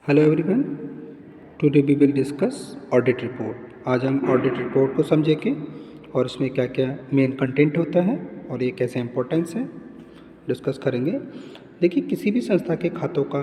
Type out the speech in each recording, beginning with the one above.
Hello everyone, today we will discuss audit report. आज हम audit report को समझेंगे और इसमें क्या क्या मेन कंटेंट होता है और ये कैसे इम्पोर्टेंस है डिस्कस करेंगे। देखिए, किसी भी संस्था के खातों का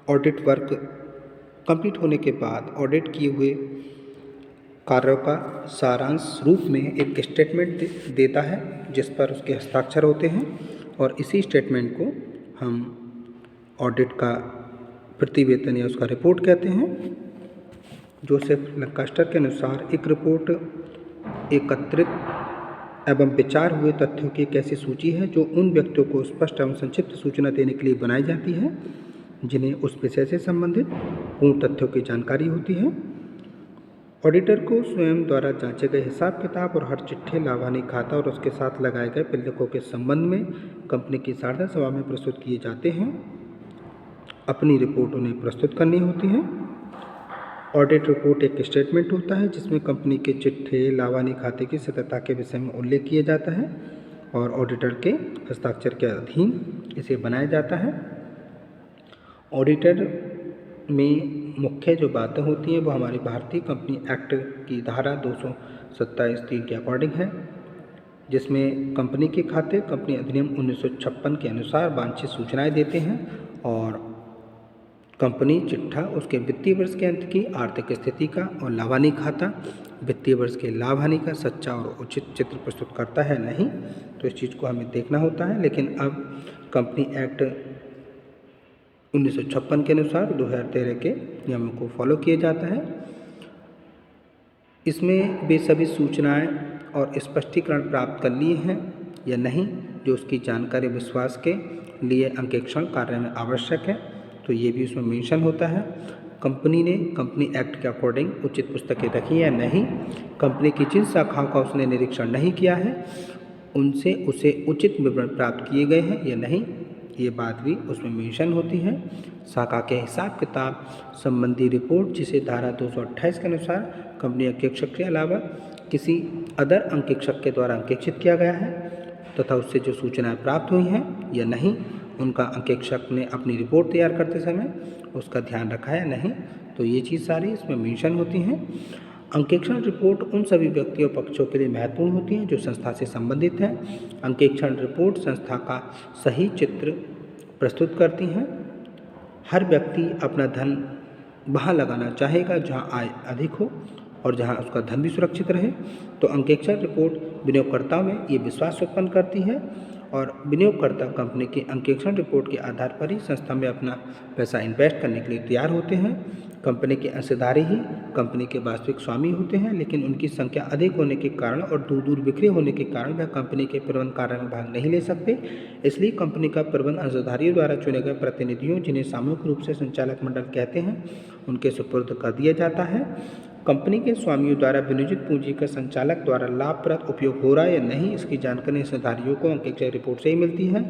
ऑडिट वर्क कंप्लीट होने के बाद ऑडिट किए हुए कार्यों का सारांश रूप में एक स्टेटमेंट देता है जिस पर उसके हस्ताक्षर होते हैं और इसी स्टेटमेंट को हम ऑडिट का प्रतिवेदन या उसका रिपोर्ट कहते हैं। जोसेफ लंकास्टर के अनुसार एक रिपोर्ट एकत्रित एवं विचार हुए तथ्यों की एक ऐसी सूची है जो उन व्यक्तियों को स्पष्ट एवं संक्षिप्त सूचना देने के लिए बनाई जाती है जिन्हें उस विषय से संबंधित पूर्ण तथ्यों की जानकारी होती है। ऑडिटर को स्वयं द्वारा जांचे गए हिसाब किताब और हर चिट्ठी, लाभानी खाता और उसके साथ लगाए गए पिल्लकों के संबंध में कंपनी की साधारण सभा में प्रस्तुत किए जाते हैं। अपनी रिपोर्ट उन्हें प्रस्तुत करनी होती है। ऑडिट रिपोर्ट एक स्टेटमेंट होता है जिसमें कंपनी के चिट्ठे, लाभानी खाते की सत्यता के विषय में उल्लेख किया जाता है और ऑडिटर के हस्ताक्षर के अधीन इसे बनाया जाता है। ऑडिटर में मुख्य जो बातें होती हैं वो हमारी भारतीय कंपनी एक्ट की धारा 227(3) के अकॉर्डिंग है, जिसमें कंपनी के खाते कंपनी अधिनियम 1956 के अनुसार वांछित सूचनाएं देते हैं और कंपनी चिट्ठा उसके वित्तीय वर्ष के अंत की आर्थिक स्थिति का और लाभानी खाता वित्तीय वर्ष के लाभ हानि का सच्चा और उचित चित्र प्रस्तुत करता है नहीं, तो इस चीज़ को हमें देखना होता है। लेकिन अब कंपनी एक्ट 1956 के अनुसार 2013 के नियमों को फॉलो किया जाता है। इसमें वे सभी सूचनाएं और स्पष्टीकरण प्राप्त कर लिए हैं या नहीं जो उसकी जानकारी विश्वास के लिए अंकेक्षण कार्य में आवश्यक है, तो ये भी उसमें मेंशन होता है। कंपनी ने कंपनी एक्ट के अकॉर्डिंग उचित पुस्तकें रखी या नहीं, कंपनी की जिन शाखाओं का उसने निरीक्षण नहीं किया है उनसे उसे उचित विवरण प्राप्त किए गए हैं या नहीं, ये बात भी उसमें मेंशन होती है। शाखा के हिसाब किताब संबंधी रिपोर्ट जिसे धारा 228 के अनुसार कंपनी अंकेक्षक के अलावा किसी अदर अंकेक्षक के द्वारा अंकेक्षित किया गया है तथा उससे जो सूचनाएं प्राप्त हुई हैं या नहीं, उनका अंकेक्षक ने अपनी रिपोर्ट तैयार करते समय उसका ध्यान रखा है या नहीं, तो ये चीज़ सारी इसमें मेंशन होती हैं। अंकेक्षण रिपोर्ट उन सभी व्यक्तियों पक्षों के लिए महत्वपूर्ण होती हैं जो संस्था से संबंधित हैं। अंकेक्षण रिपोर्ट संस्था का सही चित्र प्रस्तुत करती हैं। हर व्यक्ति अपना धन वहाँ लगाना चाहेगा जहाँ आय अधिक हो और जहाँ उसका धन भी सुरक्षित रहे, तो अंकेक्षण रिपोर्ट विनियोगकर्ताओं में ये विश्वास उत्पन्न करती है और विनियोगकर्ता कंपनी की अंकेक्षण रिपोर्ट के आधार पर ही संस्था में अपना पैसा इन्वेस्ट करने के लिए तैयार होते हैं। कंपनी के अंशधारी ही कंपनी के वास्तविक स्वामी होते हैं, लेकिन उनकी संख्या अधिक होने के कारण और दूर दूर बिखरे होने के कारण वह कंपनी के प्रबंध कार्य में भाग नहीं ले सकते। इसलिए कंपनी का प्रबंध अंशधारियों द्वारा चुने गए प्रतिनिधियों, जिन्हें सामूहिक रूप से संचालक मंडल कहते हैं, उनके सुपुर्द कर दिया जाता है। कंपनी के स्वामियों द्वारा विनियोजित पूंजी का संचालक द्वारा लाभप्रद उपयोग हो रहा है या नहीं, इसकी जानकारी अंशधारियों को अंकेक्षक रिपोर्ट से ही मिलती है।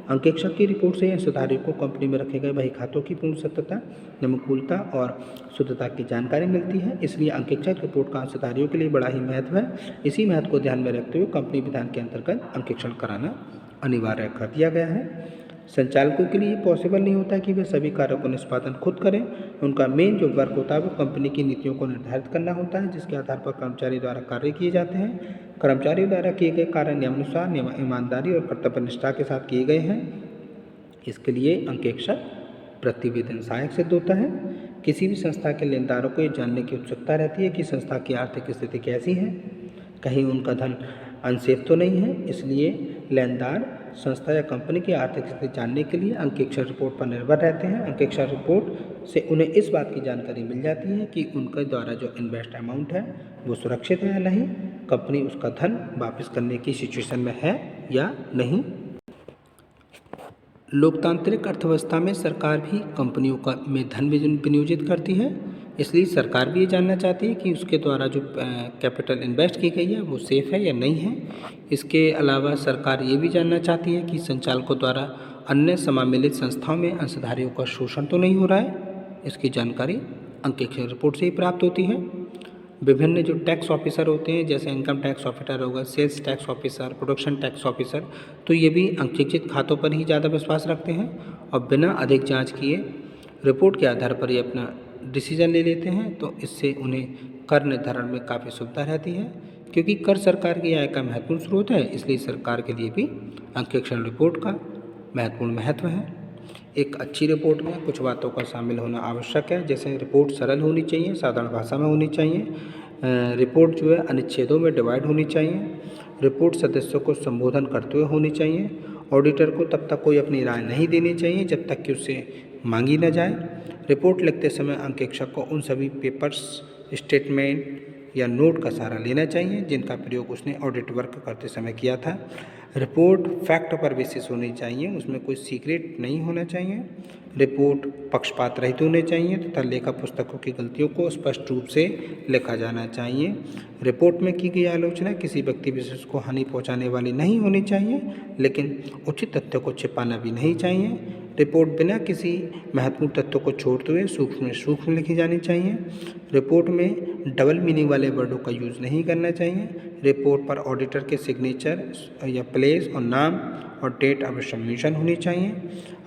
अंकेक्षक की रिपोर्ट से अंशधारियों को कंपनी में रखे गए बही खातों की पूर्ण सत्यता, अनुकूलता और शुद्धता की जानकारी मिलती है। इसलिए अंकेक्षक रिपोर्ट का अंशधारियों के लिए बड़ा ही महत्व है। इसी महत्व को ध्यान में रखते हुए कंपनी विधान के अंतर्गत अंकेक्षण कराना अनिवार्य कर दिया गया है। संचालकों के लिए पॉसिबल नहीं होता कि वे सभी कार्यों को निष्पादन खुद करें। उनका मेन जो वर्क होता है वो कंपनी की नीतियों को निर्धारित करना होता है, जिसके आधार पर कर्मचारी द्वारा कार्य किए जाते हैं। कर्मचारियों द्वारा किए गए कार्य नियमानुसार, ईमानदारी और कर्तव्यनिष्ठा के साथ किए गए हैं। इसके लिए अंकेक्षक प्रतिवेदन सहायक सिद्ध होता है। किसी भी संस्था के लेनदारों को ये जानने की उत्सुकता रहती है कि संस्था की आर्थिक स्थिति कैसी है, कहीं उनका धन अनसेफ तो नहीं है। इसलिए लेनदार संस्था या कंपनी की आर्थिक स्थिति जानने के लिए अंकेक्षण रिपोर्ट पर निर्भर रहते हैं। अंकेक्षण रिपोर्ट से उन्हें इस बात की जानकारी मिल जाती है कि उनके द्वारा जो इन्वेस्ट अमाउंट है वो सुरक्षित है या नहीं, कंपनी उसका धन वापस करने की सिचुएशन में है या नहीं। लोकतांत्रिक अर्थव्यवस्था में सरकार भी कंपनियों का में धन विनियोजित करती है, इसलिए सरकार भी ये जानना चाहती है कि उसके द्वारा जो कैपिटल इन्वेस्ट की गई है वो सेफ़ है या नहीं है। इसके अलावा सरकार ये भी जानना चाहती है कि संचालकों द्वारा अन्य समामिलित संस्थाओं में अंशधारियों का शोषण तो नहीं हो रहा है। इसकी जानकारी अंकेक्षण रिपोर्ट से ही प्राप्त होती है। विभिन्न जो टैक्स ऑफिसर होते हैं, जैसे इनकम टैक्स ऑफिसर होगा, sales tax officer, production tax officer, तो ये भी अंकेक्षित खातों पर ही ज़्यादा विश्वास रखते हैं और बिना अधिक जांच किए रिपोर्ट के आधार पर ये अपना डिसीजन ले लेते हैं, तो इससे उन्हें कर निर्धारण में काफ़ी सुविधा रहती है। क्योंकि कर सरकार की आय का महत्वपूर्ण स्रोत है, इसलिए सरकार के लिए भी अंकेक्षण रिपोर्ट का महत्वपूर्ण महत्व है। एक अच्छी रिपोर्ट में कुछ बातों का शामिल होना आवश्यक है, जैसे रिपोर्ट सरल होनी चाहिए, साधारण भाषा में होनी चाहिए, रिपोर्ट जो है अनुच्छेदों में डिवाइड होनी चाहिए, रिपोर्ट सदस्यों को संबोधन करते हुए होनी चाहिए, ऑडिटर को तब तक कोई अपनी राय नहीं देनी चाहिए जब तक कि उससे मांगी न जाए। रिपोर्ट लिखते समय अंकेक्षक को उन सभी पेपर्स, स्टेटमेंट या नोट का सहारा लेना चाहिए जिनका प्रयोग उसने ऑडिट वर्क करते समय किया था। रिपोर्ट फैक्ट पर बेसिस होनी चाहिए, उसमें कोई सीक्रेट नहीं होना चाहिए। रिपोर्ट पक्षपात रहित होनी चाहिए तथा लेखा पुस्तकों की गलतियों को स्पष्ट रूप से लिखा जाना चाहिए। रिपोर्ट में की गई आलोचना किसी व्यक्ति विशेष को हानि पहुंचाने वाली नहीं होनी चाहिए, लेकिन उचित तथ्यों को छिपाना भी नहीं चाहिए। रिपोर्ट बिना किसी महत्वपूर्ण तथ्यों को छोड़ते हुए सूक्ष्म लिखी जानी चाहिए। रिपोर्ट में डबल मीनिंग वाले वर्डों का यूज़ नहीं करना चाहिए। रिपोर्ट पर ऑडिटर के सिग्नेचर या प्लेस और नाम और डेट अवश्य मेंशन होनी चाहिए।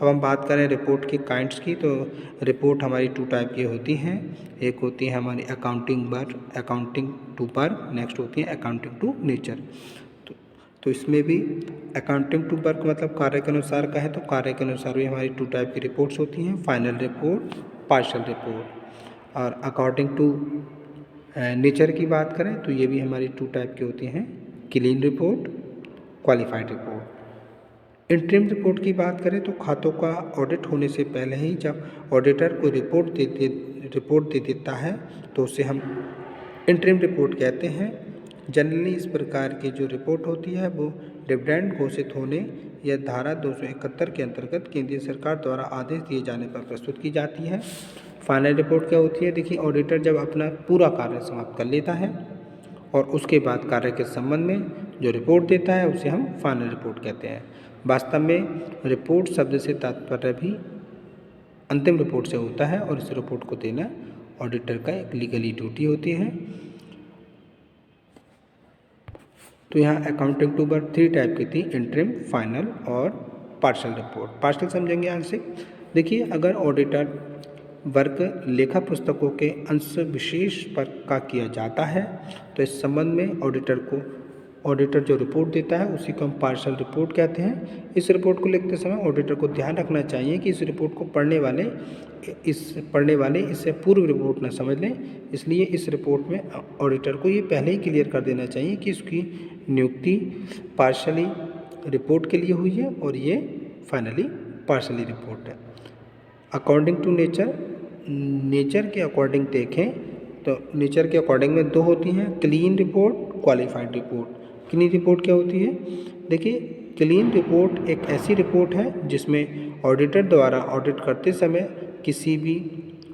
अब हम बात करें रिपोर्ट की काइंड्स की, तो रिपोर्ट हमारी 2 टाइप की होती हैं। एक होती है हमारी अकाउंटिंग टू वर्क, नेक्स्ट होती है अकाउंटिंग टू नेचर। तो इसमें भी अकाउंटिंग टू वर्क मतलब कार्य के अनुसार का है, तो कार्य के अनुसार भी हमारी 2 टाइप की रिपोर्ट्स होती हैं, फाइनल रिपोर्ट, पार्शियल रिपोर्ट। और अकॉर्डिंग टू नेचर की बात करें तो ये भी हमारी 2 टाइप की होती हैं, clean report, qualified report. Interim report की बात करें तो खातों का ऑडिट होने से पहले ही जब ऑडिटर को रिपोर्ट दे देता है तो उसे हम इंटरिम रिपोर्ट कहते हैं। जनरली इस प्रकार की जो रिपोर्ट होती है वो डिविडेंड घोषित होने या धारा 271 के अंतर्गत केंद्रीय सरकार द्वारा आदेश दिए जाने पर प्रस्तुत की जाती है। फाइनल रिपोर्ट क्या होती है? देखिए, ऑडिटर जब अपना पूरा कार्य समाप्त कर लेता है और उसके बाद कार्य के संबंध में जो रिपोर्ट देता है उसे हम फाइनल रिपोर्ट कहते हैं। वास्तव में रिपोर्ट शब्द से तात्पर्य भी अंतिम रिपोर्ट से होता है और इस रिपोर्ट को देना ऑडिटर का एक लीगली ड्यूटी होती है। तो यहाँ अकाउंटिंग टू वर्क 3 टाइप की थी, इंटरिम, फाइनल और पार्शियल रिपोर्ट। पार्शियल समझेंगे आंशिक। देखिए, अगर ऑडिटर वर्क लेखा पुस्तकों के अंश विशेष पर का किया जाता है तो इस संबंध में ऑडिटर जो रिपोर्ट देता है उसी को हम पार्शियल रिपोर्ट कहते हैं। इस रिपोर्ट को लिखते समय ऑडिटर को ध्यान रखना चाहिए कि इस रिपोर्ट को पढ़ने वाले इससे पूर्व रिपोर्ट न समझ लें। इसलिए इस रिपोर्ट में ऑडिटर को ये पहले ही क्लियर कर देना चाहिए कि इसकी नियुक्ति पार्शियली रिपोर्ट के लिए हुई है और ये फाइनली पार्शियली रिपोर्ट है। अकॉर्डिंग टू नेचर के अकॉर्डिंग देखें तो नेचर के अकॉर्डिंग में 2 होती हैं, clean report, qualified report. Clean report क्या होती है? देखिए, क्लीन रिपोर्ट एक ऐसी रिपोर्ट है जिसमें ऑडिटर द्वारा ऑडिट करते समय किसी भी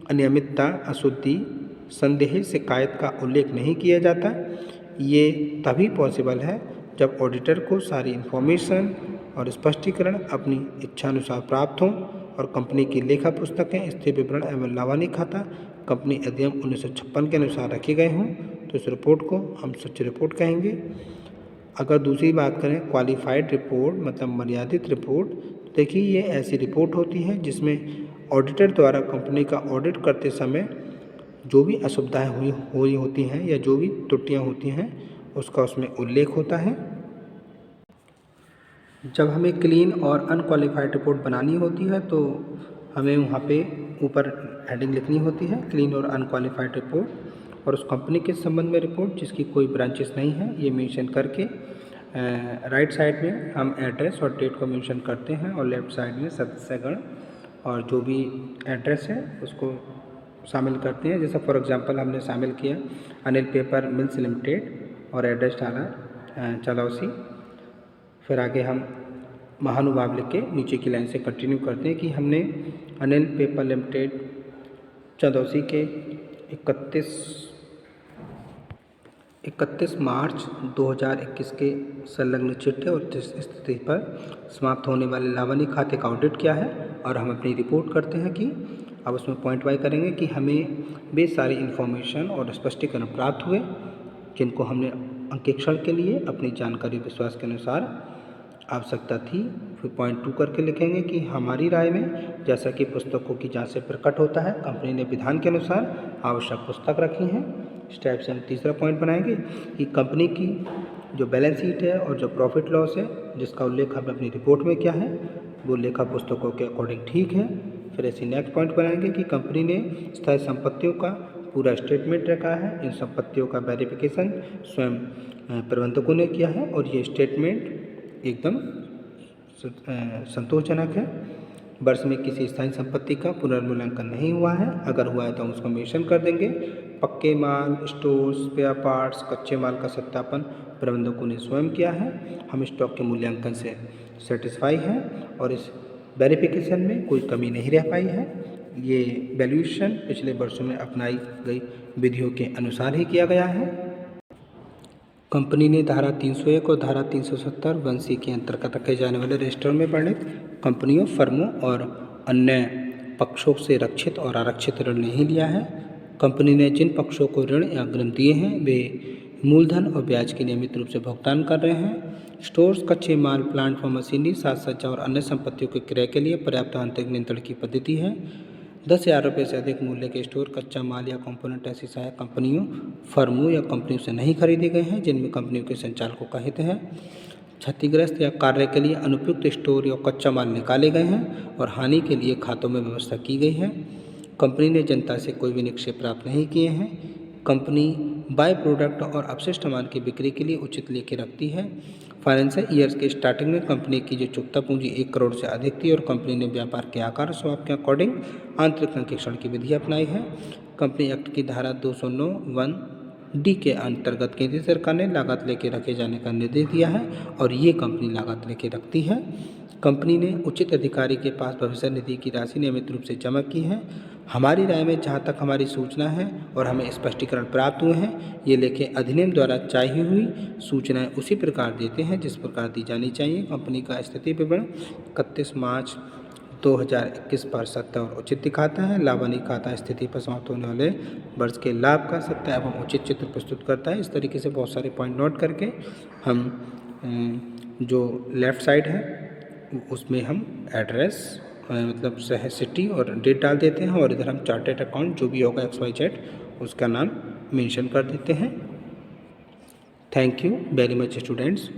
अनियमितता, अशुद्धि, संदेह, शिकायत का उल्लेख नहीं किया जाता। ये तभी पॉसिबल है जब ऑडिटर को सारी इन्फॉर्मेशन और स्पष्टीकरण अपनी इच्छानुसार प्राप्त हों और कंपनी की लेखा पुस्तकें, स्थिर विवरण एवं लाभानी खाता कंपनी अधिनियम 1956 के अनुसार रखे गए हों, तो इस रिपोर्ट को हम सच्ची रिपोर्ट कहेंगे। अगर दूसरी बात करें क्वालिफाइड रिपोर्ट मतलब मर्यादित रिपोर्ट, तो देखिए ये ऐसी रिपोर्ट होती है जिसमें ऑडिटर द्वारा कंपनी का ऑडिट करते समय जो भी असुविधाएं हुई होती हैं या जो भी त्रुटियां होती हैं उसका उसमें उल्लेख होता है। जब हमें क्लीन और अनक्वालिफाइड रिपोर्ट बनानी होती है तो हमें वहाँ पे ऊपर हेडिंग लिखनी होती है, क्लीन और अनक्वालिफाइड रिपोर्ट, और उस कंपनी के संबंध में रिपोर्ट जिसकी कोई ब्रांचेस नहीं है ये मेंशन करके राइट साइड में हम एड्रेस और डेट को मेंशन करते हैं और लेफ़्ट साइड में सदस्यगण और जो भी एड्रेस है उसको शामिल करते हैं। जैसे फॉर एग्जांपल हमने शामिल किया अनिल पेपर मिल्स लिमिटेड और एड्रेस डाला चलौसी, फिर आगे हम महानुभाव लिख के नीचे की लाइन से कंटिन्यू करते हैं कि हमने अनिल पेपर लिमिटेड चंदौसी के 31 मार्च 2021 के संलग्न चिट्ठे और स्थिति पर समाप्त होने वाले लाभानी खाते का ऑडिट किया है और हम अपनी रिपोर्ट करते हैं कि अब उसमें पॉइंट वाइज करेंगे कि हमें वे सारी इन्फॉर्मेशन और स्पष्टीकरण प्राप्त हुए जिनको हमने अंकेक्षण के लिए अपनी जानकारी विश्वास के अनुसार आवश्यकता थी। फिर पॉइंट 2 करके लिखेंगे कि हमारी राय में जैसा कि पुस्तकों की जांच से प्रकट होता है, कंपनी ने विधान के अनुसार आवश्यक पुस्तक रखी हैं। इस टाइप से हम तीसरा पॉइंट बनाएंगे कि कंपनी की जो बैलेंस शीट है और जो प्रॉफिट लॉस है जिसका उल्लेख हमें अपनी रिपोर्ट में किया है वो लेखा पुस्तकों के अकॉर्डिंग ठीक है। फिर ऐसे नेक्स्ट पॉइंट बनाएंगे कि कंपनी ने स्थायी संपत्तियों का पूरा स्टेटमेंट रखा है। इन संपत्तियों का वेरिफिकेशन स्वयं प्रबंधकों ने किया है और ये स्टेटमेंट एकदम संतोषजनक है। वर्ष में किसी स्थायी संपत्ति का पुनर्मूल्यांकन नहीं हुआ है, अगर हुआ है तो हम उसको मेंशन कर देंगे। पक्के माल, स्टोर्स, स्पेयर पार्ट्स, कच्चे माल का सत्यापन प्रबंधकों ने स्वयं किया है। हम स्टॉक के मूल्यांकन से सेटिस्फाई हैं और इस वेरिफिकेशन में कोई कमी नहीं रह पाई है। ये वैल्यूएशन पिछले वर्षों में अपनाई गई विधियों के अनुसार ही किया गया है। कंपनी ने धारा 301 और धारा 370 1C के अंतर्गत रखे जाने वाले रजिस्टर में वर्णित कंपनियों, फर्मों और अन्य पक्षों से रक्षित और आरक्षित ऋण नहीं लिया है। कंपनी ने जिन पक्षों को ऋण या अग्रिम दिए हैं वे मूलधन और ब्याज की नियमित रूप से भुगतान कर रहे हैं। स्टोर्स, कच्चे माल, प्लांट व मशीनरी, साज सज्जा और अन्य संपत्तियों के क्रय के लिए पर्याप्त आंतरिक नियंत्रण की पद्धति है। 10,000 रुपये से अधिक मूल्य के स्टोर, कच्चा माल या कंपोनेंट ऐसी सहायक कंपनियों, फर्मों या कंपनियों से नहीं खरीदे गए हैं जिनमें कंपनियों के संचालकों का हित है। क्षतिग्रस्त या कार्य के लिए अनुपयुक्त स्टोर या कच्चा माल निकाले गए हैं और हानि के लिए खातों में व्यवस्था की गई है। कंपनी ने जनता से कोई भी निक्षेप प्राप्त नहीं किए हैं। कंपनी बाय प्रोडक्ट और अपशिष्ट माल की बिक्री के लिए उचित लेखे रखती है। फाइनेंशियल ईयर्स के स्टार्टिंग में कंपनी की जो चुकता पूंजी 1 करोड़ से अधिक थी और कंपनी ने व्यापार के आकार स्वभाव के अकॉर्डिंग आंतरिक अंकेक्षण की विधि अपनाई है। कंपनी एक्ट की धारा 209(1)D के अंतर्गत केंद्र सरकार ने लागत लेके रखे जाने का निर्देश दिया है और ये कंपनी लागत लेके रखती है। कंपनी ने उचित अधिकारी के पास भविष्य निधि की राशि नियमित रूप से जमा की है। हमारी राय में जहाँ तक हमारी सूचना है और हमें स्पष्टीकरण प्राप्त हुए हैं, ये लेखे अधिनियम द्वारा चाहिए हुई सूचनाएं उसी प्रकार देते हैं जिस प्रकार दी जानी चाहिए। कंपनी का स्थिति विवरण 31 मार्च 2021 पर सत्य और उचित दिखाता है। लाभानी खाता स्थिति पर समाप्त होने वाले वर्ष के लाभ का सत्य एवं उचित चित्र प्रस्तुत करता है। इस तरीके से बहुत सारे पॉइंट नोट करके हम जो लेफ़्ट साइड है उसमें हम एड्रेस मतलब शहर, सिटी और डेट डाल देते हैं और इधर हम चार्टेड अकाउंट जो भी होगा XYZ उसका नाम मेंशन कर देते हैं। Thank you very much students.